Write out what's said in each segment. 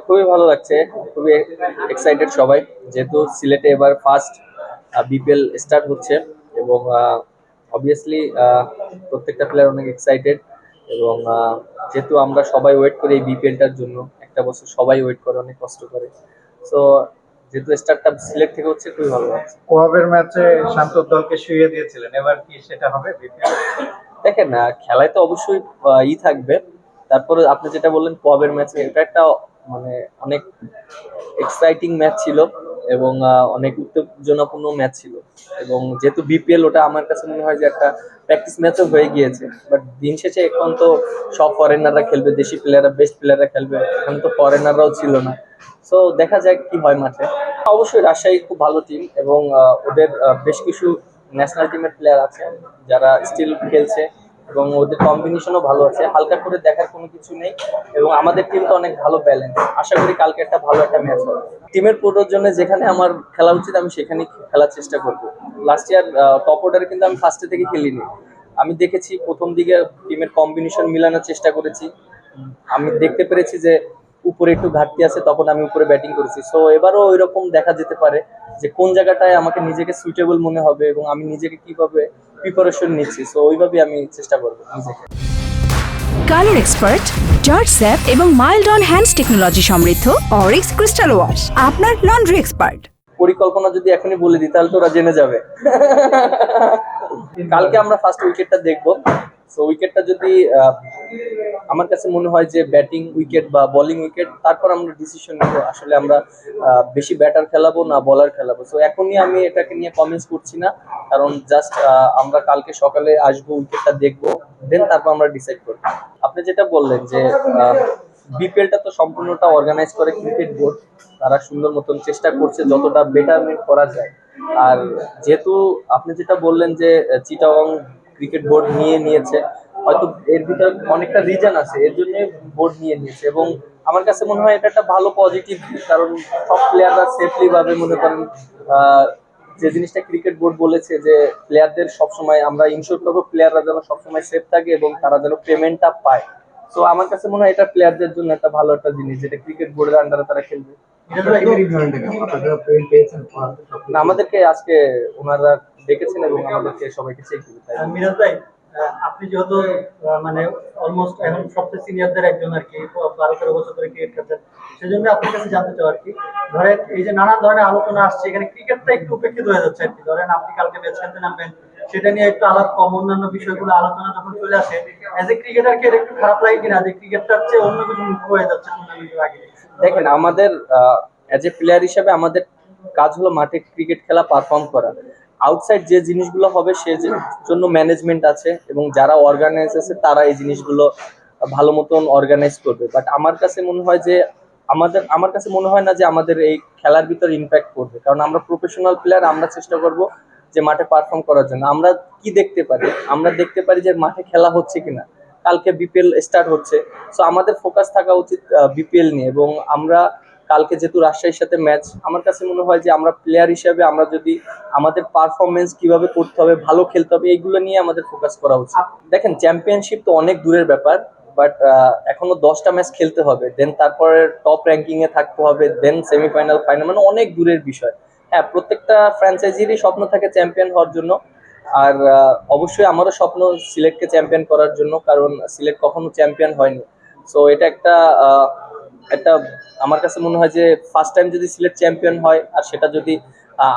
খুবই ভালো লাগছে, খুবই এক্সাইটেড সবাই, যেহেতু সিলেটে এবার ফার্স্ট বিপিএল স্টার্ট হচ্ছে। এবং অবভিয়াসলি প্রত্যেকটা প্লেয়ার অনেক এক্সাইটেড। এবং যেহেতু আমরা সবাই ওয়েট করি এই বিপিএলটার জন্য, একটা বছর সবাই ওয়েট করে, অনেক কষ্ট করে। সো যেহেতু স্টার্টটা সিলেট থেকে হচ্ছে, খুবই ভালো লাগছে। কোয়াবের ম্যাচে শান্তর দলকে শুইয়ে দিয়েছিলেন, এবার কি সেটা হবে বিপিএল? দেখেন, খেলায় তো অবশ্যই থাকবে। তারপরে আপনি যেটা বললেন পবের ম্যাচে, এটা একটা মানে অনেক এক্সাইটিং ম্যাচ ছিল এবং অনেক উত্তেজনাপূর্ণ ম্যাচ ছিল। এবং যেহেতু বিপিএল, ওটা আমার কাছে মনে হয় যে একটা প্র্যাকটিস ম্যাচও হয়ে গিয়েছে। বাট দিন শেষে এখন তো সব ফরেনাররা খেলবে, দেশি প্লেয়াররা, বেস্ট প্লেয়াররা খেলবে, এখন তো ফরেনাররাও ছিল না। সো দেখা যাক কি হয় মাঠে। অবশ্যই রাজশাহী খুব ভালো টিম এবং ওদের বেশ কিছু ন্যাশনাল টিমের প্লেয়ার আছে যারা স্টিল খেলছে এবং ওদের কম্বিনেশনও ভালো আছে, হালকা করে দেখার কোনো কিছু নেই। এবং আমাদের টিমটা অনেক ভালো ব্যালেন্স, আশা করি কালকে একটা ভালো একটা ম্যাচ হবে। টিমের প্রয়োজনে যেখানে আমার খেলা উচিত আমি সেখানেই খেলার চেষ্টা করব। লাস্ট ইয়ার টপ অর্ডারে কিন্তু আমি ফার্স্টে থেকে খেলিনি। আমি দেখেছি প্রথম দিকে টিমের কম্বিনেশন মিলানোর চেষ্টা করেছি। আমি দেখতে পেরেছি যে উপরে একটু ঘাটতি আছে, তখন আমি উপরে ব্যাটিং করেছি। সো এবারও ওই রকম দেখা যেতে পারে যে কোন জায়গাটায় আমাকে নিজেকে সুইটেবল মনে হবে এবং আমি নিজেকে কিভাবে প্রিপারেশন নিচ্ছি। সো ওইভাবেই আমি চেষ্টা করবো নিজেকে। কালার এক্সপার্ট, জর্জ স্যাপ এবং মাইল্ড অন হ্যান্ডস টেকনোলজি সমৃদ্ধ অরিক্স ক্রিস্টাল ওয়াশ আপনার লন্ড্রি এক্সপার্ট। পরিকল্পনা যদি এখনই বলে দিই তাহলে তো ওরা জেনে যাবে। কালকে আমরা ফার্স্ট উইকেটটা দেখবো। সো উইকেটটা যদি আমার কাছে মনে হয় যে ব্যাটিং উইকেট বা বোলিং উইকেট, তারপর আমরা ডিসিশন নিব আসলে আমরা বেশি ব্যাটার খেলাবো না বলার খেলাবো। সো এখনই আমি এটাকে নিয়ে কমেন্টস করছি না, কারণ জাস্ট আমরা কালকে সকালে আসবো, উইকেটটা দেখবো, দেন তারপর আমরা ডিসাইড করবো। আপনি যেটা বললেন যে বিপিএলটা তো সম্পূর্ণটা অর্গানাইজ করে ক্রিকেট বোর্ড, তারা সুন্দর মতন চেষ্টা করছে যতটা বেটারমেন্ট করা যায়। আর যেহেতু আপনি যেটা বললেন যে চিটাগং ক্রিকেট বোর্ড নিয়েছে, হয়তো এর ভিতরে অনেকটা রিজন আছে, এর জন্য বোর্ড নিয়েছে। এবং আমার কাছে মনে হয় এটা একটা ভালো পজিটিভ, কারণ সব প্লেয়াররা সেফলি ভাবে মনে করেন যে জিনিসটা ক্রিকেট বোর্ড বলেছে যে প্লেয়ারদের সবসময় আমরা ইনশোর করবো, প্লেয়াররা যেন সবসময় সেফ থাকে এবং তারা যেন পেমেন্টটা পায়। তো আমার কাছে মনে হয় এটা প্লেয়ারদের জন্য একটা ভালো একটা জিনিস, যেটা ক্রিকেট বোর্ডের আন্ডারে তারা খেলবে। না, আমাদেরকে আজকে ওনারা ডেকেছেন এবং আমাদেরকে সবাইকে চেক দিতে। মিরাজ ভাই, আপনি যেহেতু মানে অলমোস্ট এখন সবচেয়ে সিনিয়রদের একজন আর কি, 12-13 বছর ধরে ক্রিকেট খেলছেন, সেজন্য আপনার কাছে জানতে চাও আর কি, ধরেন এই যে নানান ধরনের আলোচনা আসছে, এখানে ক্রিকেটটা একটু উপেক্ষিত হয়ে যাচ্ছে আর কি। ধরেন আপনি কালকে ম্যাচ খেলতে নামবেন, সেটা নিয়ে একটু আলাপ কম, অন্যান্য বিষয়গুলো আলোচনা যখন চলে আসে, এজ এ ক্রিকেটারকে এটা একটু খারাপ লাগে কিনা যে ক্রিকেটটার চেয়ে অন্য কিছু মুখ হয়ে যাচ্ছে টুর্নামেন্টের আগে? দেখেন, আমাদের অ্যাজ এ প্লেয়ার হিসেবে আমাদের কাজ হলো মাঠে ক্রিকেট খেলা, পারফর্ম করা। আউটসাইড যে জিনিসগুলো হবে সে জন্য ম্যানেজমেন্ট আছে এবং যারা অর্গানাইজ আছে তারা এই জিনিসগুলো ভালো মতন অর্গানাইজ করবে। বাট আমার কাছে মনে হয় যে আমার কাছে মনে হয় না যে আমাদের এই খেলার ভিতর ইম্প্যাক্ট করবে, কারণ আমরা প্রফেশনাল প্লেয়ার, আমরা চেষ্টা করব যে মাঠে পারফর্ম করার জন্য। আমরা কি দেখতে পারি, আমরা দেখতে পারি যে মাঠে খেলা হচ্ছে কিনা। কালকে বিপিএল স্টার্ট হচ্ছে, সো আমাদের ফোকাস থাকা উচিত বিপিএল নিয়ে। এবং আমরা কালকে যেহেতু রাজশাহীর সাথে ম্যাচ, আমার কাছে মনে হয় যে আমরা প্লেয়ার হিসেবে আমরা যদি আমাদের পারফরমেন্স কিভাবে করতে হবে, ভালো খেলতে হবে, এইগুলো নিয়ে আমাদের ফোকাস করা উচিত। দেখেন, চ্যাম্পিয়নশিপ তো অনেক দূরের ব্যাপার, বাট এখনো 10টা ম্যাচ খেলতে হবে, দেন তারপরে টপ র্যাঙ্কিং এ থাকতে হবে, দেন সেমিফাইনাল, ফাইনাল, মানে অনেক দূরের বিষয়। হ্যাঁ, প্রত্যেকটা ফ্র্যাঞ্চাইজিরই স্বপ্ন থাকে চ্যাম্পিয়ন হওয়ার জন্য। আর অবশ্যই আমারও স্বপ্ন সিলেটকে চ্যাম্পিয়ন করার জন্য, কারণ সিলেট কখনো চ্যাম্পিয়ন হয়নি। সো এটা একটা একটা আমার কাছে মনে হয় যে ফার্স্ট টাইম যদি সিলেট চ্যাম্পিয়ন হয়, আর সেটা যদি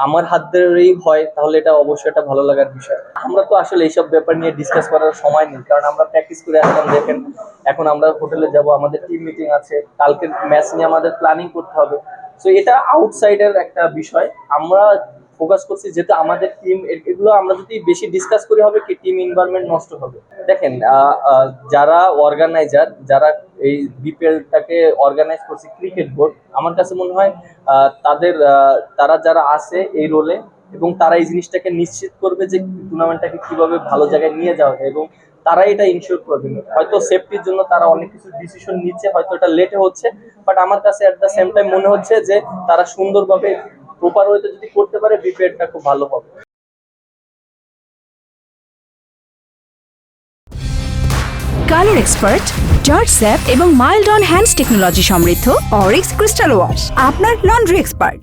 আমার হাত ধরেই হয়, তাহলে এটা অবশ্যই একটা ভালো লাগার বিষয়। আমরা তো আসলে এইসব ব্যাপার নিয়ে ডিসকাস করার সময় নেই, কারণ আমরা প্র্যাকটিস করে আসলাম। দেখেন, এখন আমরা হোটেলে যাব, আমাদের টিম মিটিং আছে, কালকের ম্যাচ নিয়ে আমাদের প্ল্যানিং করতে হবে। সো এটা আউটসাইডের একটা বিষয়, আমরা ফোকাস করছি যেহেতু আমাদের টিম। এগুলো আমরা যদি বেশি ডিসকাস করি হবে কি, টিম এনভায়রনমেন্ট নষ্ট হবে। দেখেন, যারা অর্গানাইজার, যারা এই বিপিএলটাকে অর্গানাইজ করছে ক্রিকেট বোর্ড, আমার কাছে মনে হয় তারা যারা আছে এই রোলে, এবং তারা এই জিনিসটাকে নিশ্চিত করবে যে টুর্নামেন্টটাকে কিভাবে ভালো জায়গায় নিয়ে যাওয়া যায়, এবং তারা এটা ইনশিওর করবে। হয়তো সেফটির জন্য তারা অনেক কিছু ডিসিশন নিচ্ছে, হয়তো এটা লেটে হচ্ছে, বাট আমার কাছে এট দ্য সেম টাইম মনে হচ্ছে যে তারা সুন্দরভাবে প্রপার ওয়েতে যদি করতে পারে, বিপিএলটা খুব ভালো হবে। কালার এক্সপার্ট, জর্জ স্যাপ এবং মাইল্ড অন হ্যান্ডস টেকনোলজি সমৃদ্ধ অরিক্স ক্রিস্টাল ওয়াশ আপনার লন্ড্রি এক্সপার্ট।